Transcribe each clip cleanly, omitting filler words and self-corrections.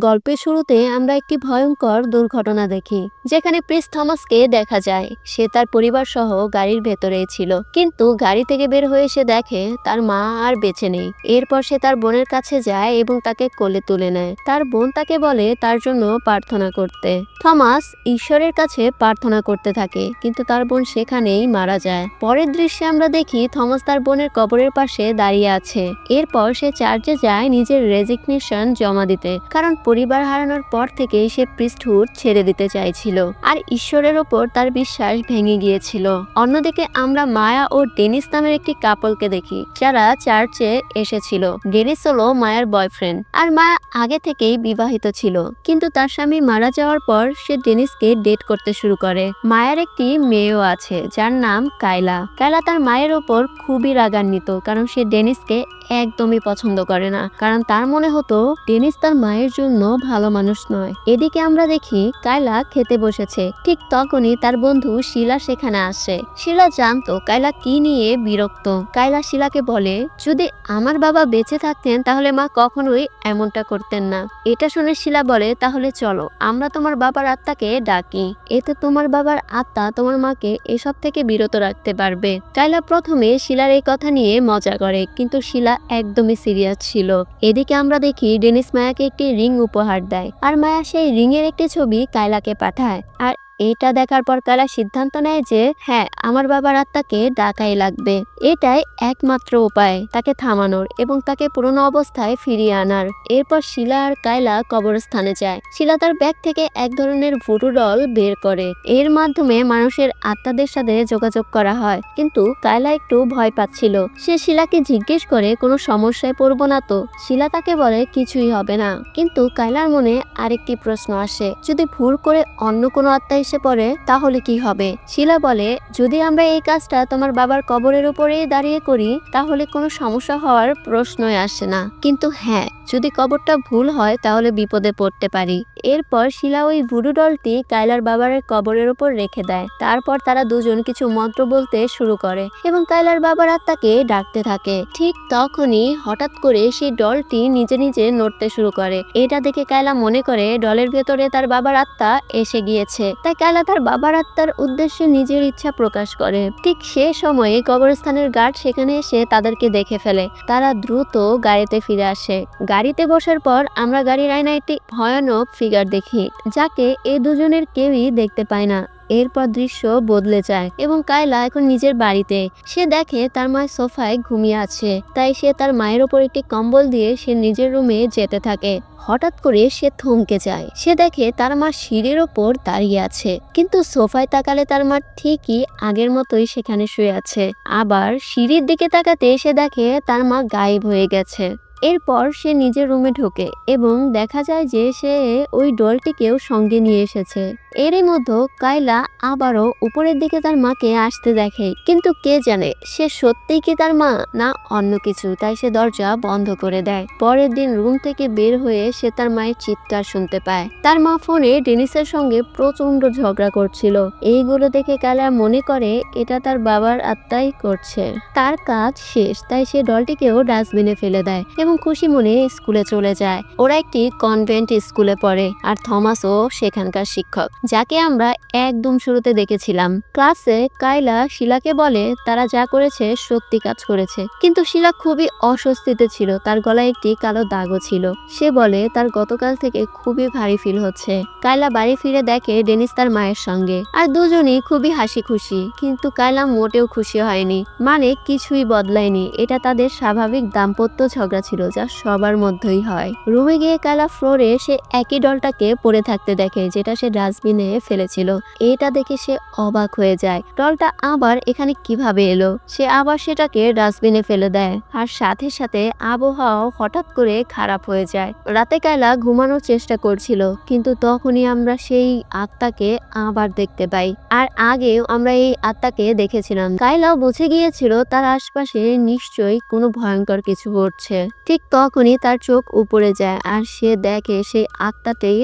গল্পের শুরুতে আমরা একটি ভয়ঙ্কর দুর্ঘটনা দেখি, যেখানে প্রিন্স থমাসকে দেখা যায়। সে তার পরিবার সহ গাড়ির ভেতরেই ছিল, কিন্তু গাড়ি থেকে বের হয়ে সে দেখে তার মা আর বেঁচে নেই। এরপর সে তার বোনের কাছে যায় এবং তাকে কোলে তুলে নেয়। তার বোন তাকে বলে তার জন্য প্রার্থনা করতে। থমাস ঈশ্বরের কাছে প্রার্থনা করতে থাকে, কিন্তু তার বোন সেখানেই মারা যায়। পরের দৃশ্যে আমরা দেখি থমাস তার বোনের কবরের পাশে দাঁড়িয়ে আছে। এরপর সে চার্চে যায় নিজের রেজিগনেশন জমা দিতে, কারণ পরিবার হারানোর পর থেকে সে প্রিস্টহুড ছেড়ে দিতে চাইছিল আর ঈশ্বরের ওপর তার বিশ্বাস ভেঙে গিয়েছিল। অন্যদিকে আমরা মায়া ও ডেনিস নামের একটি কাপলকে দেখি, যারা চার্চে এসেছিল। ডেনিস হলো মায়ার বয়ফ্রেন্ড, আর মায়া আগে থেকেই বিবাহিত ছিল, কিন্তু তার স্বামী মারা যাওয়ার পর সে ডেনিসকে ডেট করতে শুরু করে। মায়ার একটি মেয়েও আছে, যার নাম কায়লা। কায়লা তার মায়ের ওপর খুবই রাগান্বিত, কারণ সে ডেনিসকে একদমই পছন্দ করে না, কারণ তার মনে হতো ডেনিস তার মায়ের জন্য ভালো মানুষ নয়। এদিকে আমরা দেখি কায়লা খেতে বসেছে, ঠিক তখনই তার বন্ধু শিলা সেখানে আসে। শিলা জানতো কায়লা কি নিয়ে বিরক্ত। কায়লা শিলাকে বলে, যদি আমার বাবা বেঁচে থাকতেন তাহলে মা কখনোই এমনটা করতেন না। এটা শুনে শিলা বলে, তাহলে চলো আমরা তোমার বাবার আত্মাকে ডাকি, এতে তোমার বাবার আত্মা তোমার মাকে এসব থেকে বিরত রাখতে পারবে। কায়লা প্রথমে শিলার এই কথা নিয়ে মজা করে, কিন্তু শিলা একদমই সিরিয়াস ছিল। এদিকে আমরা দেখি ডেনিস মায়াকে একটি রিং উপহার দেয়, আর মায়া সেই রিং এর একটি ছবি কায়লাকে পাঠায়। আর এটা দেখার পর কায়লা সিদ্ধান্ত নেয় যে হ্যাঁ, আমার বাবার আত্মাকে ডাকাই লাগবে। এটাই একমাত্র উপায় তাকে থামানোর এবং তাকে পুরনো অবস্থায় ফিরিয়ে আনার। এরপর শিলা আর কায়লা কবরস্থানে যায়। শিলা তার ব্যাগ থেকে এক ধরনের ভুডু ডল বের করে। এর মাধ্যমে মানুষের আত্মাদের সাথে যোগাযোগ করা হয়, কিন্তু কায়লা একটু ভয় পাচ্ছিল। সে শিলাকে জিজ্ঞেস করে কোনো সমস্যায় পড়বো না তো। শিলা তাকে বলে কিছুই হবে না, কিন্তু কায়লার মনে আরেকটি প্রশ্ন আসে, যদি ভুল করে অন্য কোনো আত্মা এসে পড়ে তাহলে কি হবে। শিলা বলে, যদি আমরা এই কাজটা তোমার বাবার কবরের উপরে দাঁড়িয়ে করি তাহলে কোনো সমস্যা হওয়ার প্রশ্নই আসে না, কিন্তু হ্যাঁ, যদি কবরটা ভুল হয় তাহলে বিপদে পড়তে পারি। এরপর শিলা ওই ভুডু ডলটি কায়লার বাবার কবরের উপর রেখে দেয়। তারপর তারা দুজন কিছু মন্ত্র বলতে শুরু করে এবং কায়লার বাবার আত্মাকে ডাকতে থাকে। ঠিক তখনই হঠাৎ করে সেই ডলটি নিজে নিজে নড়তে শুরু করে। এটা দেখে কায়লা মনে করে ডলের ভেতরে তার বাবার আত্মা এসে গিয়েছে, তাই কায়লা তার বাবার আত্মার উদ্দেশ্যে নিজের ইচ্ছা প্রকাশ করে। ঠিক সে সময়ে কবরস্থানের গার্ড সেখানে এসে তাদেরকে দেখে ফেলে। তারা দ্রুত গাড়িতে ফিরে আসে। গাড়িতে বসার পর আমরা গাড়ির আয়নায় একটি ভয়ানক ফিগার দেখি, যাকে এই দুজনের কেউই দেখতে পায় না। এরপর দৃশ্য বদলে যায় এবং কায়লা এখন নিজের বাড়িতে। সে দেখে তার মা সোফায় ঘুমিয়ে আছে, তাই সে তার মায়ের ওপর একটি কম্বল দিয়ে সে নিজের রুমে যেতে থাকে। হঠাৎ করে সে থমকে যায়। সে দেখে তার মা সিঁড়ির ওপর দাঁড়িয়ে আছে, কিন্তু সোফায় তাকালে তার মা ঠিকই আগের মতোই সেখানে শুয়ে আছে। আবার সিঁড়ির দিকে তাকাতে সে দেখে তার মা গায়েব হয়ে গেছে। এরপর সে নিজের রুমে ঢোকে এবং দেখা যায় যে সে ওই ডলটিকেও সঙ্গে নিয়ে এসেছে। এরই মধ্যে কায়লা আবারও উপরের দিকে তার মাকে আসতে দেখে, কিন্তু কে জানে সে সত্যিই কি তার মা না অন্য কিছু, তাই সে দরজা বন্ধ করে দেয়। পরের দিন রুম থেকে বের হয়ে সে তার মায়ের চিৎকার শুনতে পায়। তার মা ফোনে ডেনিসের সঙ্গে প্রচন্ড ঝগড়া করছিল। এইগুলো দেখে কায়লা মনে করে এটা তার বাবার আত্মাই করছে। তার কাজ শেষ, তাই সে ডলটিকেও ডাস্টবিনে ফেলে দেয় এবং খুশি মনে স্কুলে চলে যায়। ওরা একটি কনভেন্ট স্কুলে পড়ে, আর থমাসও সেখানকার শিক্ষক, যাকে আমরা একদম শুরুতে দেখেছিলাম। ক্লাসে কায়লা শিলাকে বলে তারা যা করেছে সত্যি কাজ করেছে, কিন্তু শিলা খুবই অস্বস্তিতে ছিল। তার গলায় একটি কালো দাগও ছিল। সে বলে তার গতকাল থেকে খুবই ভারী ফিল হচ্ছে। কায়লা বাড়ি ফিরে দেখে ডেনিস তার মায়ের সঙ্গে, আর দুজনেই খুবই হাসি খুশি। কিন্তু কায়লা মোটেও খুশি হয়নি, মানে কিছুই বদলায়নি। এটা তাদের স্বাভাবিক দাম্পত্য ঝগড়া ছিল, যা সবার মধ্যেই হয়। রুমে গিয়ে কায়লা ফ্লোরে সে একই ডলটাকে পড়ে থাকতে দেখে, যেটা সে ডাস্টবিনে ফেলেছিল। এটা দেখে সে অবাক হয়ে যায়, ডলটা আবার এখানে কিভাবে এলো। সে আবার সেটাকে ডাস্টবিনে ফেলে দেয়, আর সাথে সাথে আবহাওয়া হঠাৎ করে খারাপ হয়ে যায়। রাতে কায়লা ঘুমানোর চেষ্টা করছিল, কিন্তু তখনই আমরা সেই আত্মাকে আবার দেখতে পাই। আর আগেও আমরা এই আত্মাকে দেখেছিলাম। কায়লাও বুঝে গিয়েছিল তার আশপাশে নিশ্চয়ই কোনো ভয়ঙ্কর কিছু ঘটছে। ঠিক তখনই তার চোখ উপরে যায়, আর সে দেখে সেই আত্মাটাই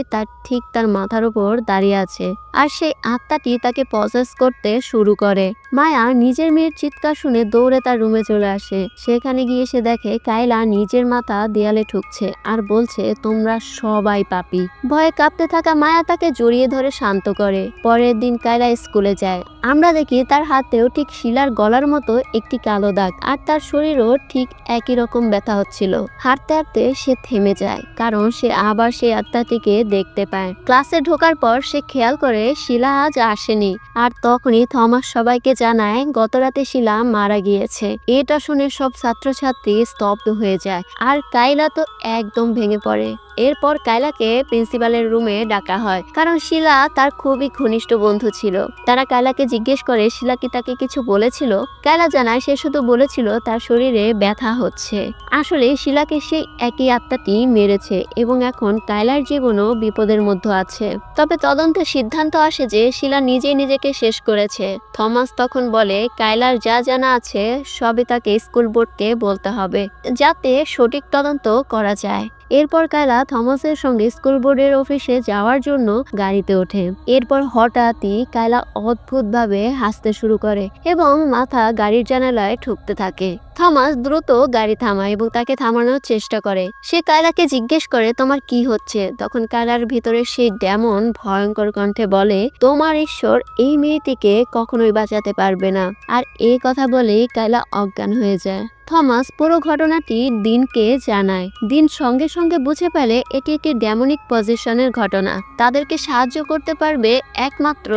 তার মাথার উপর দাঁড়িয়ে আছে, আর সেই আত্মাটি তাকে পজেস করতে শুরু করে। মায়া নিজের মেয়ের চিৎকার শুনে দৌড়ে তার রুমে চলে আসে। সেখানে গিয়ে সে দেখে কাইলা নিজের মাথা দেয়ালে ঠুকছে আর বলছে, তোমরা সবাই পাপী। ভয়ে কাঁপতে থাকা মায়া তাকে জড়িয়ে ধরে শান্ত করে। পরের দিন কাইলা স্কুলে যায়। আমরা দেখি তার হাতেও ঠিক শিলার গলার মতো একটি কালো দাগ, আর তার শরীরও ঠিক একই রকম ব্যথা হচ্ছিল। হাঁটতে হাঁটতে সে থেমে যায়, কারণ সে আবার সেই আত্মাটিকে দেখতে পায়। ক্লাসে ঢোকার পর সে খেয়াল করে শিলা আজ আসেনি, আর তখনই থমাস সবাইকে জানায় গতরাতে শিলা মারা গিয়েছে। এটা শুনে সব ছাত্রছাত্রী স্তব্ধ হয়ে যায়, আর কাইলা তো একদম ভেঙে পড়ে। এরপর কাইলাকে প্রিন্সিপালের রুমে ডাকা হয়, কারণ শিলা তার খুবই ঘনিষ্ঠ বন্ধু ছিল। তারা কাইলাকে জিজ্ঞেস করে শিলা কি তাকে কিছু বলেছিল। কাইলা জানায় সে শুধু বলেছিল তার শরীরে ব্যথা হচ্ছে। আসলে শিলাকে সেই একই আত্মাটি মেরেছে এবং এখন কাইলার জীবনও বিপদের মধ্যে আছে। তবে তদন্তের সিদ্ধান্ত আসে যে শিলা নিজেই নিজেকে শেষ করেছে। থমাস তখন বলে কাইলার যা জানা আছে সবই তাকে স্কুল বোর্ডকে বলতে হবে, যাতে সঠিক তদন্ত করা যায়। এরপর কাইলা থমাসের সঙ্গে স্কুল বোর্ডের অফিসে যাওয়ার জন্য গাড়িতে ওঠে। এরপর হঠাৎই কাইলা অদ্ভুতভাবে হাসতে শুরু করে এবং মাথা গাড়ির জানালায় ঠুকতে থাকে। থমাস দ্রুত গাড়ি থামায় এবং তাকে থামানোর চেষ্টা করে। সে কাইলাকে জিজ্ঞেস করে তোমার কি হচ্ছে। তখন কাইলার ভিতরে সেই ডেমন ভয়ঙ্কর কণ্ঠে বলে, তোমার ঈশ্বর এই মেয়েটিকে কখনোই বাঁচাতে পারবে না। আর এই কথা বলেই কাইলা অজ্ঞান হয়ে যায়। থমাস পুরো ঘটনাটি দিনকে জানায়। দিন সঙ্গে সঙ্গে বুঝে ফেলে এটি একটি ডেমনিক পজিশনের ঘটনা। তাদেরকে সাহায্য করতে পারবে একমাত্র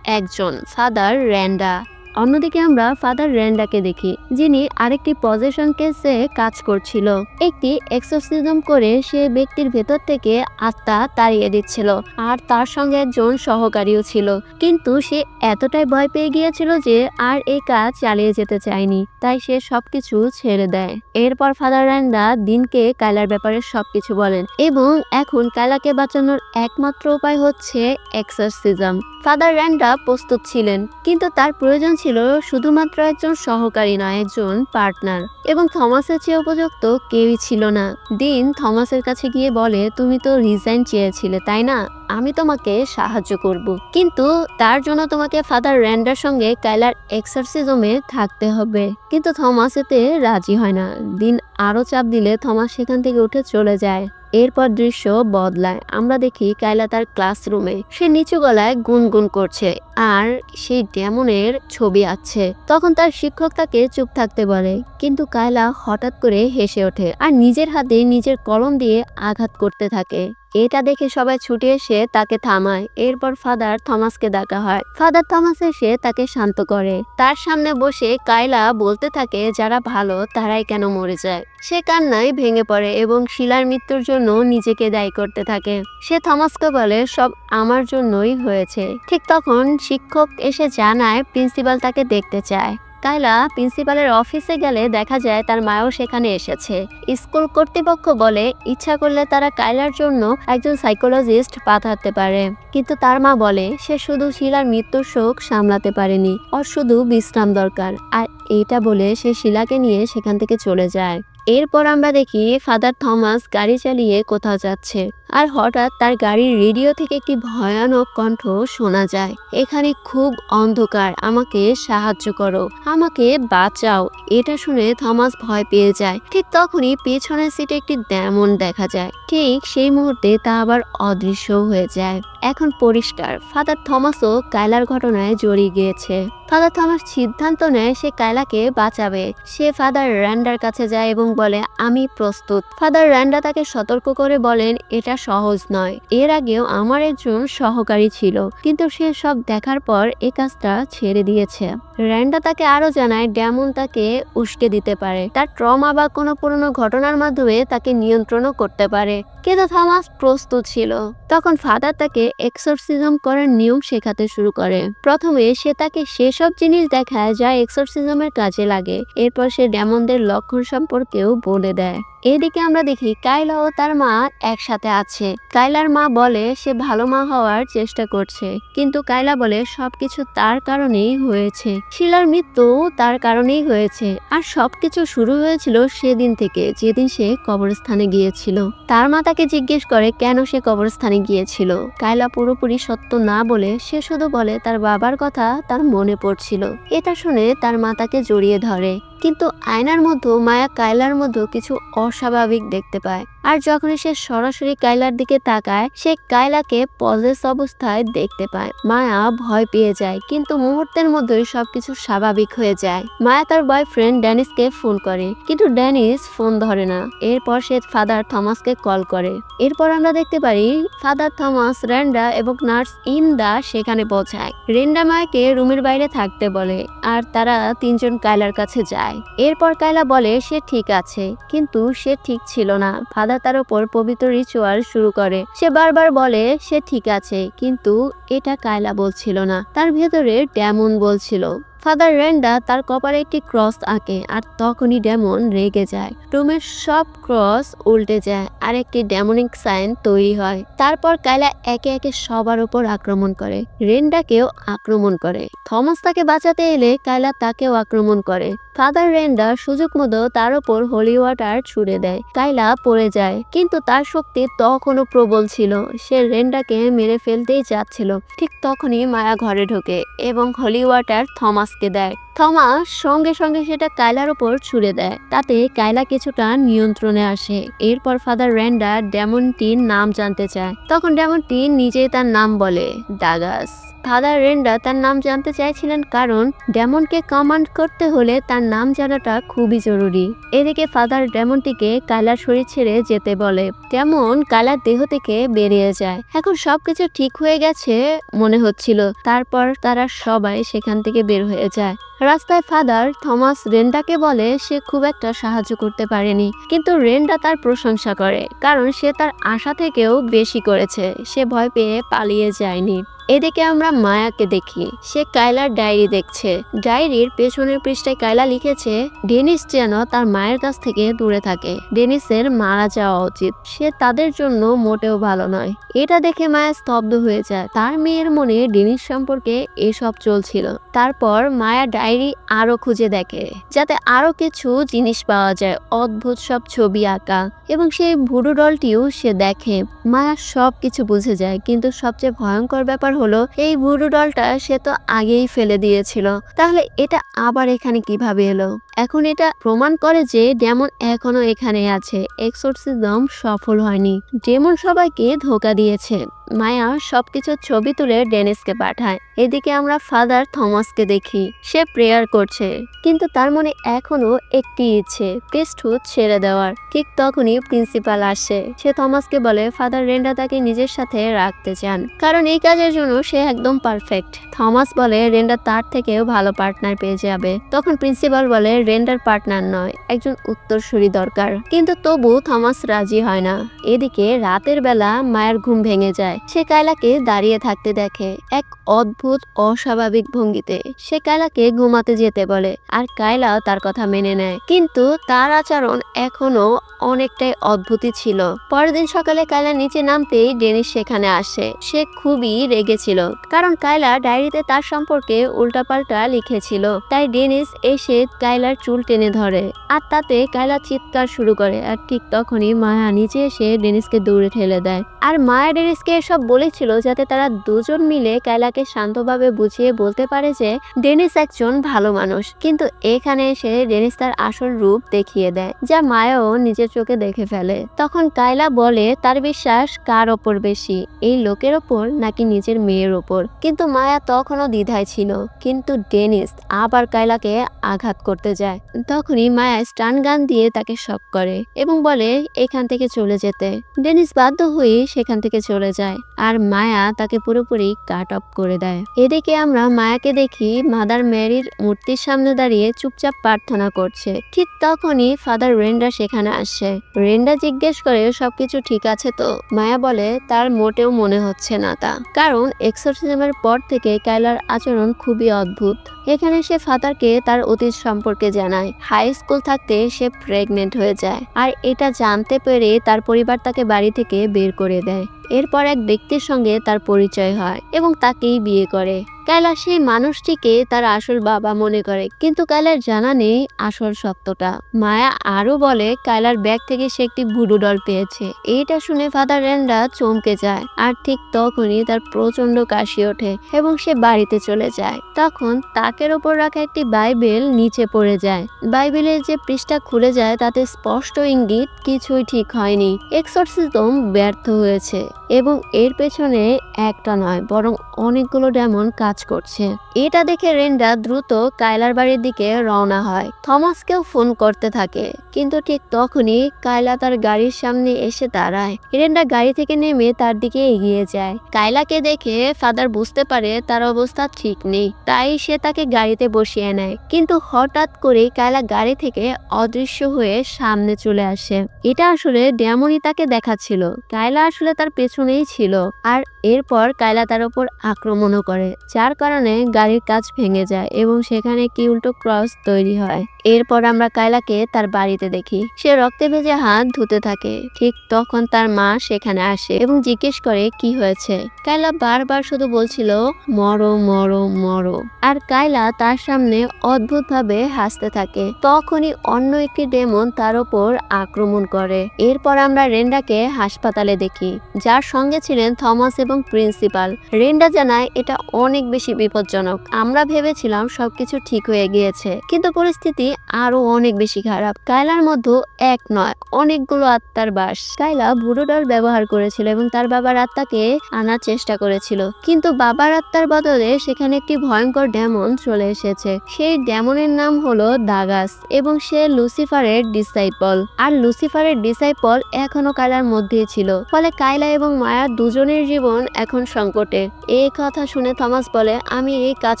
একজন, ফাদার র্যান্ডা। অন্যদিকে আমরা ফাদার র্যান্ডাকে দেখি, যিনি আরেকটি পজেশন কেসে কাজ করছিল। একটি এক্সোরসিজম করে সে ব্যক্তির ভেতর থেকে আত্মা তাড়িয়ে দিচ্ছিল, আর তার সঙ্গে একজন সহকারীও ছিল। কিন্তু সে এতটাই ভয় পেয়ে গিয়েছিল যে আর এই কাজ চালিয়ে যেতে চায়নি, তাই সে সবকিছু ছেড়ে দেয়। এরপর ফাদার র্যান্ডা দিনকে কাইলার ব্যাপারে সবকিছু বলেন এবং এখন কাইলাকে বাঁচানোর একমাত্র উপায় হচ্ছে এক্সোরসিজম। ফাদার র্যান্ডা প্রস্তুত ছিলেন, কিন্তু তার প্রয়োজন ছিল শুধুমাত্র একজন সহকারী নয়, একজন পার্টনার। এবং থমাসের চেয়ে উপযুক্ত কেউই ছিল না। দিন থমাসের কাছে গিয়ে বলে, তুমি তো রিজাইন চেয়েছিলে তাই না, আমি তোমাকে সাহায্য করব, কিন্তু তার জন্য তোমাকে ফাদার র্যান্ডার সঙ্গে কাইলার এক্সোরসিজমে থাকতে হবে। কিন্তু থমাস এতে রাজি হয় না। দিন আরো চাপ দিলে থমাস সেখান থেকে উঠে চলে যায়। এরপর দৃশ্য বদলায়। আমরা দেখি কাইলা তার ক্লাসরুমে সে নিচু গলায় গুনগুন করছে আর সেই ডেমনের ছবি আঁকছে। তখন তার শিক্ষক তাকে চুপ থাকতে বলে, কিন্তু কাইলা হঠাৎ করে হেসে ওঠে আর নিজের হাতে নিজের কলম দিয়ে আঘাত করতে থাকে। এটা দেখে সবাই ছুটে এসে তাকে থামায়। এরপর ফাদার থমাসকে ডাকা হয়। ফাদার থমাস এসে তাকে শান্ত করে। তার সামনে বসে কাইলা বলতে থাকে, যারা ভালো তারাই কেন মরে যায়। সে কান্নায় ভেঙে পড়ে এবং শিলার মৃত্যুর জন্য নিজেকে দায়ী করতে থাকে। সে থমাসকে বলে, সব আমার জন্যই হয়েছে। ঠিক তখন শিক্ষক এসে জানায় প্রিন্সিপাল তাকে দেখতে চায়। কাইলা প্রিন্সিপালের অফিসে গেলে দেখা যায় তার মাও সেখানে এসেছে। স্কুল কর্তৃপক্ষ বলে ইচ্ছা করলে তারা কাইলার জন্য একজন সাইকোলজিস্ট পাঠাতে পারে, কিন্তু তার মা বলে সে শুধু শিলার মৃত্যুর শোক সামলাতে পারেনি, ওর শুধু বিশ্রাম দরকার। আর এইটা বলে সে শিলাকে নিয়ে সেখান থেকে চলে যায়। এরপর আমরা দেখি ফাদার থমাস গাড়ি চালিয়ে কোথাও যাচ্ছে, আর হঠাৎ তার গাড়ির রেডিও থেকে একটি ভয়ানক কণ্ঠ শোনা যায়, এখানে খুব অন্ধকার, আমাকে সাহায্য করো, আমাকে বাঁচাও। এটা শুনে থমাস ভয় পেয়ে যায়। ঠিক তখনই পেছনের সিটে একটি ডেমন দেখা যায়। ঠিক সেই মুহূর্তে তা আবার অদৃশ্য হয়ে যায়। এখন পরিষ্কার ফাদার থমাসও কাইলার ঘটনায় জড়িয়ে গিয়েছে। ফাদার থমাস সিদ্ধান্ত নেয় সে কাইলাকে বাঁচাবে। সে ফাদার র্যান্ডার কাছে যায় এবং বলে, আমি প্রস্তুত। ফাদার র্যান্ডা তাকে সতর্ক করে বলেন, এটা সহজ নয়। এর আগেও আমার একজন সহকারী ছিল, কিন্তু সে সব দেখার পর এই কাজটা ছেড়ে দিয়েছে। র্যান্ডা তাকে আরো জানায় ডেমন তাকে উস্কে দিতে পারে, তার ট্রমা বা কোনো পুরনো ঘটনার মাধ্যমে তাকে নিয়ন্ত্রণও করতে পারে। কিন্তু থমাস প্রস্তুত ছিল। তখন ফাদার তাকে এক্সোরসিজম করার নিয়ম শেখাতে শুরু করে। প্রথমে সে তাকে সেসব জিনিস দেখায় যা এক্সোরসিজমের কাজে লাগে। এরপর সে ডেমনদের লক্ষণ সম্পর্কেও বলে দেয়। এদিকে আমরা দেখি কাইলা ও তার মা একসাথে আছে। কাইলার মা বলে সে ভালো মা হওয়ার চেষ্টা করছে, কিন্তু কাইলা বলে সবকিছু তার কারণেই হয়েছে, শিলার মৃত্যু তার কারণেই হয়েছে। আর সবকিছু শুরু হয়েছিল সেদিন থেকে, যেদিন সে কবরস্থানে গিয়েছিল। তার মা তাকে কায়লাকে জিজ্ঞেস করে কেন সে কবরস্থানে গিয়েছিল। কায়লা পুরোপুরি সত্য না বলে সে শুধু বলে তার বাবার কথা তার মনে পড়ছিল। এটা শুনে তার মা তাকে জড়িয়ে ধরে, কিন্তু আয়নার মধ্যে মায়া কায়লার মধ্যে কিছু অস্বাভাবিক দেখতে পায়। আর যখন সে সরাসরি কায়লার দিকে তাকায় সে কায়লাকে পজেস অবস্থায় দেখতে পায়। মায়া ভয় পেয়ে যায়, কিন্তু মুহূর্তের মধ্যেই সবকিছু স্বাভাবিক হয়ে যায়। মায়া তার বয়ফ্রেন্ড ড্যানিসকে ফোন করে, কিন্তু ড্যানিস ফোন ধরে না। এরপর সে ফাদার থমাসকে কল করে। এরপর আমরা দেখতে পারি ফাদার থমাস, রেন্ডা এবং নার্স ইন্দা সেখানে পৌঁছায়। রেন্ডা মায়াকে রুমের বাইরে থাকতে বলে আর তারা তিনজন কায়লার কাছে যায়। এরপর কায়লা বলে সে ঠিক আছে, কিন্তু সে ঠিক ছিল না। ফাদার তার উপর পবিত্র রিচুয়াল শুরু করে। সে বারবার বলে সে ঠিক আছে, কিন্তু এটা কায়লা বলছিল না, তার ভেতরে ডেমন বলছিল। ফাদার রেন্ডা তার কপালে একটি ক্রস আঁকে আর তখনই ডেমন রেগে যায়। রুমের সব ক্রস উল্টে যায় আর একটি ডেমনিক সাইন তৈরি হয়। তারপর কায়লা একে একে সবার উপর আক্রমণ করে, রেন্ডাকেও আক্রমণ করে। থমাস তাকে বাঁচাতে এলে কায়লা তাকেও আক্রমণ করে। ফাদার রেন্ডা সুযোগ মতো তার উপর হোলি ওয়াটার ছুড়ে দেয়। কায়লা পড়ে যায়, কিন্তু তার শক্তি তখনও প্রবল ছিল। সে রেন্ডাকে মেরে ফেলতেই যাচ্ছিল। ঠিক তখনই মায়া ঘরে ঢোকে এবং হোলি ওয়াটার থমাসকে দেয়। থমাস সঙ্গে সঙ্গে সেটা কায়লার উপর ছুড়ে দেয়, তাতে কায়লা কিছুটা নিয়ন্ত্রণে আসে। এরপর ফাদার রেন্ডা ডেমনটির নাম জানতে চায়, তখন ডেমনটি নিজেই তার নাম বলে, ডাগাস। ফাদার রেন্ডা তার নাম জানতে চাইছিলেন কারণ ডেমনকে কমান্ড করতে হলে তার নাম জানাটা খুবই জরুরি। এদিকে ফাদার ডেমনটিকে কায়লার শরীর ছেড়ে যেতে বলে। ডেমন কায়লার দেহ থেকে বেরিয়ে যায়। এখন সবকিছু ঠিক হয়ে গেছে মনে হচ্ছিল। তারপর তারা সবাই সেখান থেকে বের হয়ে যায়। রাস্তায় ফাদার থমাস রেন্ডাকে বলে সে খুব একটা সাহায্য করতে পারেনি, কিন্তু রেন্ডা তার প্রশংসা করে কারণ সে তার আশা থেকেও বেশি করেছে। সে ভয় পেয়ে পালিয়ে যায়নি। এদিকে আমরা মায়াকে দেখি, সে কায়লার ডায়েরি দেখছে। ডায়েরির পেছনের পৃষ্ঠায় কায়লা লিখেছে ডেনিস যেন তার মায়ের কাছ থেকে দূরে থাকে। ডেনিসের মারা যাওয়া উচিত, সে তাদের জন্য মোটেও ভালো নয়। এটা দেখে মায়া স্তব্ধ হয়ে যায়। তার মেয়ের মনে ডেনিস সম্পর্কে এসব চলছিল। তারপর মায়া ডায়েরি আরো খুঁজে দেখে যাতে আরো কিছু জিনিস পাওয়া যায়, অদ্ভুত সব ছবি আঁকা, এবং সেই ভুডু ডলটিও সে দেখে। মায়া সবকিছু বুঝে যায়, কিন্তু সবচেয়ে ভয়ঙ্কর ব্যাপার হলো এই ভুডু ডলটা সে তো আগেই ফেলে দিয়েছিল। তাহলে এটা আবার এখানে কিভাবে এলো? এখন এটা প্রমাণ করে যে ডেমন এখনো এখানে আছে। এক্সোরসিজম সফল হয়নি, ডেমন সবাইকে ধোঁকা দিয়েছে। মায়া সবকিছু ছবি তুলে ডেনিসকে পাঠায়। এদিকে আমরা ফাদার থমাসকে দেখি, সে প্রেয়ার করছে, কিন্তু তার মনে এখনো একটি ইচ্ছে, প্রিস্টহুড ছেড়ে দেওয়ার। ঠিক তখনই প্রিন্সিপাল আসে। সে থমাসকে বলে ফাদার রেন্ডা তাকে নিজের সাথে রাখতে চান, কারণ এই কাজের জন্য সে একদম পারফেক্ট। থমাস বলে রেন্ডা তার থেকেও ভালো পার্টনার পেয়ে যাবে। তখন প্রিন্সিপাল বলে রেন্ডার পার্টনার নয়, একজন উত্তরসূরি দরকার, কিন্তু তবু থমাস রাজি হয় না। এদিকে রাতের বেলা মায়ের ঘুম ভেঙে যায়। সে কায়লাকে দাঁড়িয়ে থাকতে দেখে এক অদ্ভুত অস্বাভাবিক ভঙ্গিতে। সে কায়লাকে ঘুমাতে যেতে বলে আর কায়লাও তার কথা মেনে নেয়, কিন্তু তার আচরণ এখনো অনেকটাই অদ্ভুতই ছিল। পরের দিন সকালে কায়লা নিচে নামতেই ডেনিস সেখানে আসে। সে খুবই রেগেছিল কারণ কায়লা ডায়েরিতে তার সম্পর্কে উল্টাপাল্টা লিখেছিল। তাই ডেনিস এসে কায়লার চুল টেনে ধরে আর তাতে কায়লা চিৎকার শুরু করে। আর ঠিক তখনই মায়া নিচে এসে ডেনিসকে দৌড়ে ঠেলে দেয়। আর মায়া ডেনিসকে এসব বলেছিল যাতে তারা দুজন মিলে কায়লাকে শান্তভাবে বুঝিয়ে বলতে পারে যে ডেনিস একজন ভালো মানুষ। কিন্তু এখানে এসে ডেনিস তার আসল রূপ দেখিয়ে দেয়, যা মায়াও নিজের চোখে দেখে ফেলে। তখন কায়লা বলে তার বিশ্বাস কার ওপর বেশি, এই লোকের ওপর নাকি নিজের মেয়ের ওপর। কিন্তু মায়া তখনও দ্বিধায় ছিল। কিন্তু ডেনিস আবার কায়লাকে আঘাত করতে যায়। তখনই মায়া স্টান গান দিয়ে তাকে শক করে এবং বলে এখান থেকে চলে যেতে। ডেনিস বাধ্য হয়ে সেখান থেকে চলে যায় আর মায়া তাকে পুরোপুরি কাট অফ করে দেয়। এদিকে আমরা মায়াকে দেখি মাদার মেরির মূর্তির সামনে দাঁড়িয়ে চুপচাপ প্রার্থনা করছে। ঠিক তখনই ফাদার রেন্ডা সেখানে আসে। রেন্ডা জিজ্ঞেস করে সবকিছু ঠিক আছে তো? মায়া বলে তার মোটেও মনে হচ্ছে না তা, কারণ এক্সোরসিজমের পর থেকে কায়লার আচরণ খুবই অদ্ভুত। এখানে সে ফাদারকে তার অতীত সম্পর্কে জানায়। হাই স্কুল থাকতে সে প্রেগনেন্ট হয়ে যায় আর এটা জানতে পেরে তার পরিবার তাকে বাড়ি থেকে বের করে দেয়। এরপর এক ব্যক্তির সঙ্গে তার পরিচয় হয় এবং তাকেই বিয়ে করে। কায়লা সেই মানুষটিকে তার আসল বাবা মনে করে, কিন্তু কায়লার জানা নেই আসল সত্যটা। মায়া আরো বলে কায়লার ব্যাগ থেকে সে একটি ভুডু ডল পেয়েছে। এটা শুনে ফাদার রেন্ডা চমকে যায়, আর ঠিক তখনই তার প্রচন্ড কাশি ওঠে এবং সে বাড়িতে চলে যায়। তখন তাকের ওপর রাখা একটি বাইবেল নিচে পড়ে যায়। বাইবেলের যে পৃষ্ঠা খুলে যায় তাতে স্পষ্ট ইঙ্গিত কিছুই ঠিক হয়নি, এক্সরসিজম ব্যর্থ হয়েছে এবং এর পেছনে একটা নয় বরং অনেকগুলো ডেমন কাজ করছে। এটা দেখে রেন্ডা দ্রুত কায়লার বাড়ির দিকে রওনা হয়। থমাসকেও ফোন করতে থাকে, কিন্তু ঠিক তখনই কায়লা তার গাড়ির সামনে এসে দাঁড়ায়। রেন্ডা গাড়ি থেকে নেমে তার দিকে এগিয়ে যায়। কায়লাকে দেখে ফাদার বুঝতে পারে তার অবস্থা ঠিক নেই, তাই সে তাকে গাড়িতে বসিয়ে নেয়। কিন্তু হঠাৎ করে কায়লা গাড়ি থেকে অদৃশ্য হয়ে সামনে চলে আসে। এটা আসলে ডেমনই তাকে দেখাচ্ছিল। কায়লা আসলে তার পেছনেই ছিল, আর এরপর কায়লা তার উপর আক্রমণও করে, যার কারণে গাড়ির কাঁচ ভেঙে যায় এবং সেখানে একটি উল্টো ক্রস তৈরি হয়। এরপর আমরা কায়লাকে তার বাড়িতে দেখি, সে রক্তে ভেজে হাত ধুতে থাকে। ঠিক তখন তার মা সেখানে আসে এবং জিজ্ঞেস করে কি হয়েছে। কায়লা বারবার শুধু বলছিল মরো মরো মরো, আর কায়লা তার সামনে অদ্ভুতভাবে হাসতে থাকে। তখনই অন্য একটি ডেমন তার উপর আক্রমণ করে। এরপর আমরা রেন্ডাকে হাসপাতালে দেখি, যার সঙ্গে ছিলেন থমাস এবং প্রিন্সিপাল। রেন্ডা জানায় এটা অনেক বেশি বিপজ্জনক। আমরা ভেবেছিলাম সবকিছু ঠিক হয়ে গিয়েছে, কিন্তু পরিস্থিতি আরো অনেক বেশি খারাপ। কায়লার মধ্যে এক নয় অনেকগুলো আত্মার বাস। কায়লা ভুডু ডল ব্যবহার করেছিল এবং তার বাবার আত্মাকে আনার চেষ্টা করেছিল, কিন্তু বাবার আত্মার বদলে সেখানে একটি ভয়ঙ্কর ডেমন চলে এসেছে। সেই ডেমনের নাম হলো দাগাস এবং সে লুসিফারের ডিসাইপল। আর লুসিফারের ডিসাইপল এখনো কায়লার মধ্যেই ছিল, ফলে কায়লা এবং মায়া দুজনের জীবন এখন সংকটে। এই কথা শুনে থমাস বলে আমি এই কাজ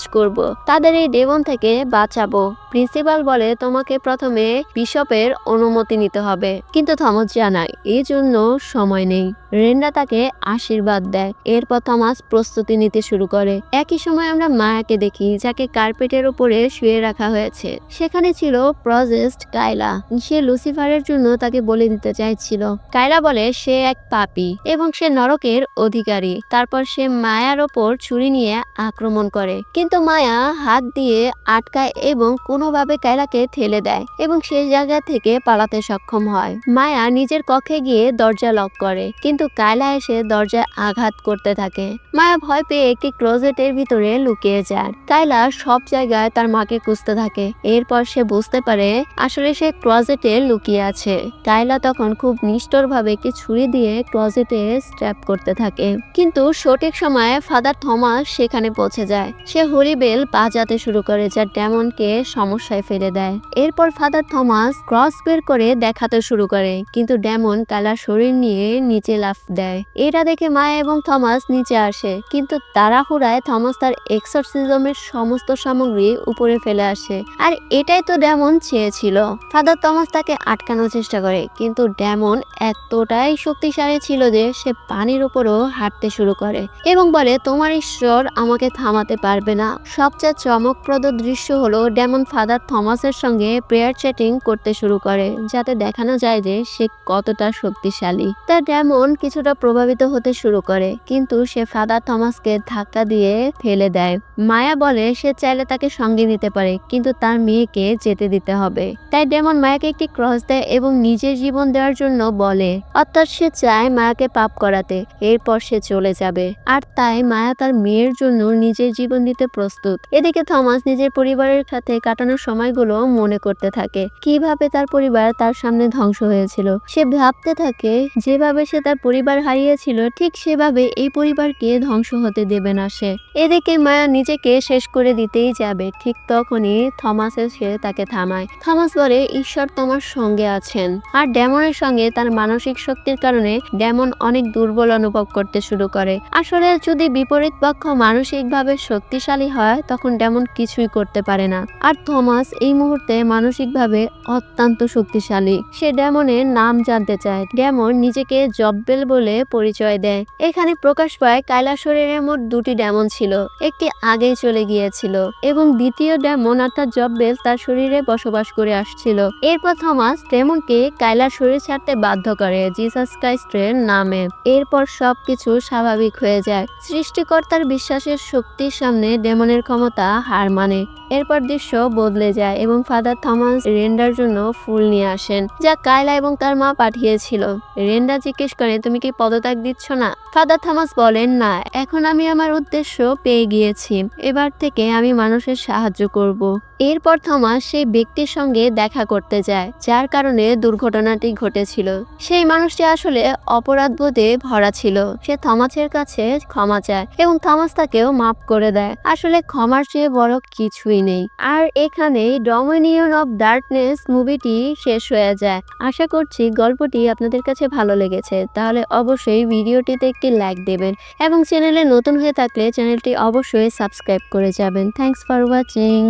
করব, তাদের এই ডেমন থেকে বাঁচাবো। প্রিন্সিপাল বলে তোমাকে প্রথমে বিশপের অনুমতি নিতে হবে, কিন্তু থমাস জানায় এই জন্য সময় নেই। রেন্ডা তাকে আশীর্বাদ দেয়। এরপর থমাস প্রস্তুতি নিতে শুরু করে। একই সময় আমরা মায়াকে দেখি, যাকে কার্পেটের উপরে শুয়ে রাখা হয়েছে। সেখানে ছিল প্রজেস্ট কায়লা। সে লুসিফারের জন্য তাকে বলে দিতে চাইছিল। কায়লা বলে সে এক পাপী এবং সে নরকের অধিকারী। তারপর সে মায়ার ওপর ছুরি নিয়ে আক্রমণ করে, কিন্তু মায়া হাত দিয়ে আটকায় এবং কোনোভাবে কায়লাকে ঠেলে দেয় এবং সেই জায়গা থেকে পালাতে সক্ষম হয়। মায়া নিজের কক্ষে গিয়ে দরজা লক করে, কিন্তু কায়লা এসে দরজায় আঘাত করতে থাকে। মায়া ভয় পেয়ে একটি ক্লোজেটের ভিতরে লুকিয়ে যায়। কায়লা সব জায়গায় তার মাকে খুঁজতে থাকে। এরপর সে বুঝতে পারে আসলে সে ক্লোজেটে লুকিয়ে আছে। কায়লা তখন খুব নিষ্ঠুরভাবে একটি ছুরি দিয়ে ক্লোজেটে স্ট্র্যাপ করতে থাকে, কিন্তু সঠিক সময়ে ফাদার থমাস সেখানে পৌঁছে যায়। সে হরিবেল বাজাতে শুরু করে, যা ডেমনকে সমস্যায় ফেলে দেয়। এরপর ফাদার থমাস ক্রস বের করে দেখাতে শুরু করে, কিন্তু ডেমন কায়লার শরীর নিয়ে নিচে লাফ দেয়। এটা দেখে মায়া এবং থমাস নিচে আসে, কিন্তু তাড়াহুড়ায় থমাস তার এক্সরসিজমের সমস্ত সামগ্রী উপরে ফেলে আসে, আর এটাই তো ডেমন চেয়েছিল। ফাদার থমাস তাকে আটকানোর চেষ্টা করে, কিন্তু ডেমন এতটাই শক্তিশালী ছিল যে সে পানির উপরও হাঁটতে শুরু করে এবং বলে তোমার ঈশ্বর আমাকে থামাতে পারবে না। সবচেয়ে চমকপ্রদ দৃশ্য হলো ডেমন ফাদার থমাসের সঙ্গে প্রেয়ার চ্যাটিং করতে শুরু করে, যাতে দেখানো যায় যে সে কতটা শক্তিশালী। তার ডেমন কিছুটা প্রভাবিত হতে শুরু করে, কিন্তু সে ফাদার থমাসকে ধাক্কা দিয়ে ফেলে দেয়। মায়া বলে সে চাইলে তাকে সঙ্গে নিতে পারে, কিন্তু তার মেয়েকে যেতে দিতে হবে। তাই ডেমন মায়াকে একটি ক্রস দেয় এবং নিজের জীবন দেওয়ার জন্য বলে, অর্থাৎ সে চায় মায়াকে পাপ করাতে। এরপর সে চলে যাবে, আর তাই মায়া তার মেয়ের জন্য নিজের জীবন দিতে প্রস্তুত। এদিকে থমাস নিজের পরিবারের সাথে কাটানোর সময়গুলো মনে করতে থাকে, কিভাবে তার পরিবার তার সামনে ধ্বংস হয়েছিল। সে ভাবতে থাকে যেভাবে সে তার পরিবার হারিয়েছিল ঠিক সেভাবে এই পরিবারকে ধ্বংস হতে দেবে না সে। এদিকে মায়া নিজেকে শেষ করে দিতেই যাবে, ঠিক তখনই থমাস এসে তাকে থামায়। থমাস বলে ঈশ্বর তোমার সঙ্গে আছেন। আর ডেমনের সঙ্গে তার মানসিক শক্তির কারণে ডেমন অনেক দুর্বল অনুভব করতে শুরু করে। আসলে যদি বিপরীত পক্ষ মানসিকভাবে শক্তিশালী হয় তখন ডেমন কিছুই করতে পারে না। আর থমাস এই মুহূর্তে মুহূর্তে মানসিকভাবে অত্যন্ত শক্তিশালী। সে ডেমনের নাম জানতে চায়। ডেমন নিজেকে জব্বেল বলে পরিচয় দেয়। এখানে প্রকাশ পায় কায়লার শরীরে মোট 2টি ডেমন ছিল। একটি আগেই চলে গিয়েছিল এবং দ্বিতীয় ডেমন অর্থাৎ জব্বেল তার শরীরে বসবাস করে আসছিল। এরপর থমাস ডেমনকে কায়লার শরীর ছাড়তে বাধ্য করে জিসাস ক্রাইস্টের নামে। এরপর সবকিছু স্বাভাবিক হয়ে যায়। সৃষ্টিকর্তার বিশ্বাসের শক্তির সামনে ডেমনের ক্ষমতা হার মানে। এরপর দৃশ্য বদলে যায় এবং ফাদার থমাস রেন্ডার জন্য ফুল নিয়ে আসেন, যা কায়লা এবং তার মা পাঠিয়েছিল। রেন্ডা জিজ্ঞেস করে, তুমি কি পদত্যাগ দিচ্ছ না? ফাদার থমাস বলেন, না, এখন আমি আমার উদ্দেশ্য পেয়ে গিয়েছি। এবার থেকে আমি মানুষের সাহায্য করব। এরপর থমাস সেই ব্যক্তির সঙ্গে দেখা করতে যায় যার কারণে দুর্ঘটনাটি ঘটেছিল। সেই মানুষটি আসলে অপরাধবোধে ভরা ছিল। সে থমাসের কাছে ক্ষমা চায় এবং থমাস তাকেও মাফ করে দেয়। আসলে ক্ষমার চেয়ে বড় কিছুই নেই। আর এখানেই ডমিনিয়ন অফ ডার্কনেস মুভিটি শেষ হয়ে যায়। আশা করছি গল্পটি আপনাদের কাছে ভালো লেগেছে। তাহলে অবশ্যই ভিডিওটিতে একটি লাইক দেবেন এবং চ্যানেলে নতুন হয়ে থাকলে চ্যানেলটি অবশ্যই সাবস্ক্রাইব করে যাবেন। Thanks for watching.